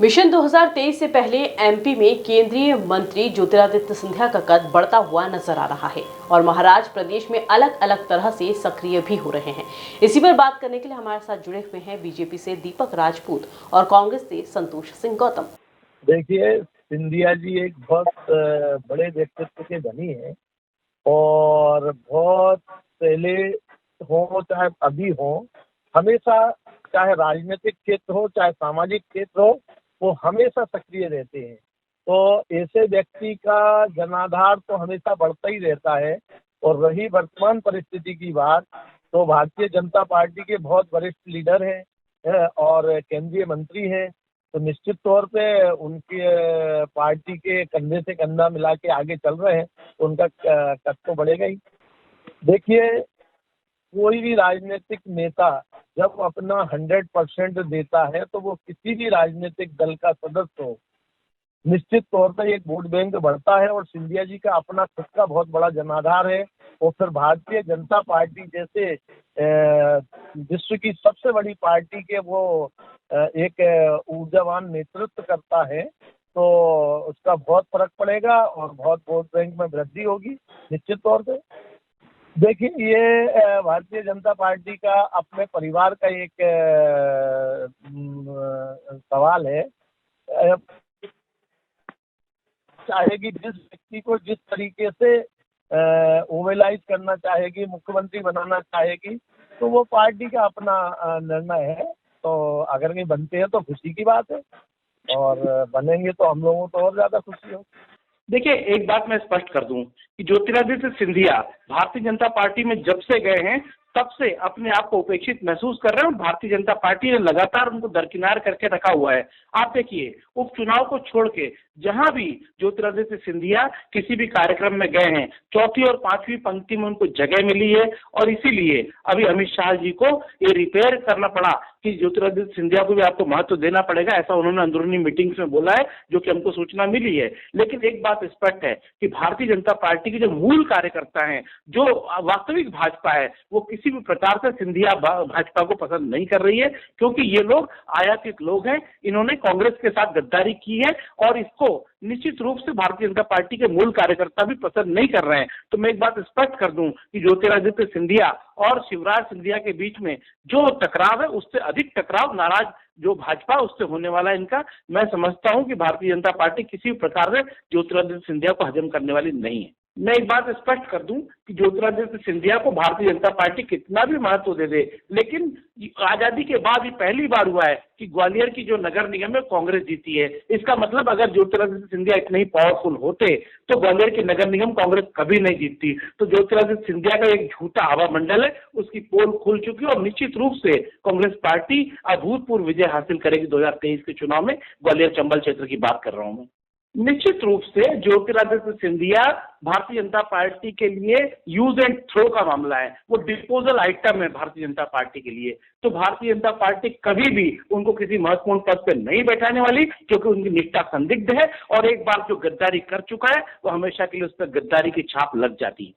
Mission 2023 से पहले MP में केंद्रीय मंत्री ज्योतिरादित्य सिंधिया का कद बढ़ता हुआ नजर आ रहा है और महाराज प्रदेश में अलग अलग तरह से सक्रिय भी हो रहे हैं। इसी पर बात करने के लिए हमारे साथ जुड़े हुए हैं बीजेपी से दीपक राजपूत और कांग्रेस से संतोष सिंह गौतम। देखिए, सिंधिया जी एक बहुत बड़े व्यक्तित्व के धनी हैं और बहुत पहले हो चाहे अभी हो, हमेशा चाहे राजनीतिक क्षेत्र हो चाहे सामाजिक क्षेत्र हो, वो हमेशा सक्रिय रहते हैं। तो ऐसे व्यक्ति का जनाधार तो हमेशा बढ़ता ही रहता है। और रही वर्तमान परिस्थिति की बात, तो भारतीय जनता पार्टी के बहुत वरिष्ठ लीडर हैं और केंद्रीय मंत्री हैं। तो निश्चित तौर पे उनके पार्टी के कंधे से कंधा मिला के आगे चल रहे हैं, तो उनका कद तो बढ़ेगा ही। देखिए, कोई भी राजनीतिक नेता जब अपना 100% देता है तो वो किसी भी राजनीतिक दल का सदस्य हो, निश्चित तौर पर एक वोट बैंक बढ़ता है। और सिंधिया जी का अपना खुद का बहुत बड़ा जनाधार है। और फिर भारतीय जनता पार्टी जैसे विश्व की सबसे बड़ी पार्टी के वो एक ऊर्जावान नेतृत्व करता है, तो उसका बहुत फर्क पड़ेगा और बहुत वोट बैंक में वृद्धि होगी निश्चित तौर पे। देखिए, ये भारतीय जनता पार्टी का अपने परिवार का एक सवाल है। चाहेगी जिस व्यक्ति को जिस तरीके से मोबिलाइज करना चाहेगी, मुख्यमंत्री बनाना चाहेगी, तो वो पार्टी का अपना निर्णय है। तो अगर नहीं बनते हैं तो खुशी की बात है, और बनेंगे तो हम लोगों को और ज्यादा खुशी होगी। देखिए, एक बात मैं स्पष्ट कर दूं कि ज्योतिरादित्य सिंधिया भारतीय जनता पार्टी में जब से गए हैं तब से अपने आप को उपेक्षित महसूस कर रहे हैं और भारतीय जनता पार्टी ने लगातार उनको दरकिनार करके रखा हुआ है। आप देखिए, उपचुनाव को छोड़ के जहां भी ज्योतिरादित्य सिंधिया किसी भी कार्यक्रम में गए हैं, चौथी और पांचवी पंक्ति में उनको जगह मिली है। और इसीलिए अभी अमित शाह जी को ये रिपेयर करना पड़ा कि ज्योतिरादित्य सिंधिया को भी आपको महत्व देना पड़ेगा, ऐसा उन्होंने अंदरूनी मीटिंग्स में बोला है, जो कि हमको सूचना मिली है। लेकिन एक बात स्पष्ट है कि भारतीय जनता पार्टी के जो मूल कार्यकर्ता हैं, जो वास्तविक भाजपा है, वो किसी भी प्रकार से सिंधिया भाजपा को पसंद नहीं कर रही है, क्योंकि ये लोग आयातित लोग हैं। इन्होंने कांग्रेस के साथ गद्दारी की है और इसको निश्चित रूप से भारतीय जनता पार्टी के मूल कार्यकर्ता भी पसंद नहीं कर रहे हैं। तो मैं एक बात स्पष्ट कर दूं कि ज्योतिरादित्य सिंधिया और शिवराज सिंधिया के बीच में जो टकराव है, उससे अधिक टकराव नाराज जो भाजपा उससे होने वाला है इनका। मैं समझता हूं कि भारतीय जनता पार्टी किसी प्रकार से ज्योतिरादित्य सिंधिया को हजम करने वाली नहीं है। मैं एक बात स्पष्ट कर दूं कि ज्योतिरादित्य सिंधिया को भारतीय जनता पार्टी कितना भी महत्व दे दे, लेकिन आजादी के बाद ये पहली बार हुआ है कि ग्वालियर की जो नगर निगम है कांग्रेस जीती है। इसका मतलब अगर ज्योतिरादित्य सिंधिया इतने ही पावरफुल होते तो ग्वालियर की नगर निगम कांग्रेस कभी नहीं जीतती। तो ज्योतिरादित्य सिंधिया का एक झूठा हवा मंडल है, उसकी पोल खुल चुकी है और निश्चित रूप से कांग्रेस पार्टी अभूतपूर्व विजय हासिल करेगी 2023 के चुनाव में। ग्वालियर चंबल क्षेत्र की बात कर रहा हूं मैं। निश्चित रूप से ज्योतिरादित्य सिंधिया भारतीय जनता पार्टी के लिए यूज एंड थ्रो का मामला है, वो डिस्पोजल आइटम है भारतीय जनता पार्टी के लिए। तो भारतीय जनता पार्टी कभी भी उनको किसी महत्वपूर्ण पद पर नहीं बैठाने वाली, क्योंकि उनकी निष्ठा संदिग्ध है और एक बार जो गद्दारी कर चुका है वो हमेशा के लिए उस पर गद्दारी की छाप लग जाती है।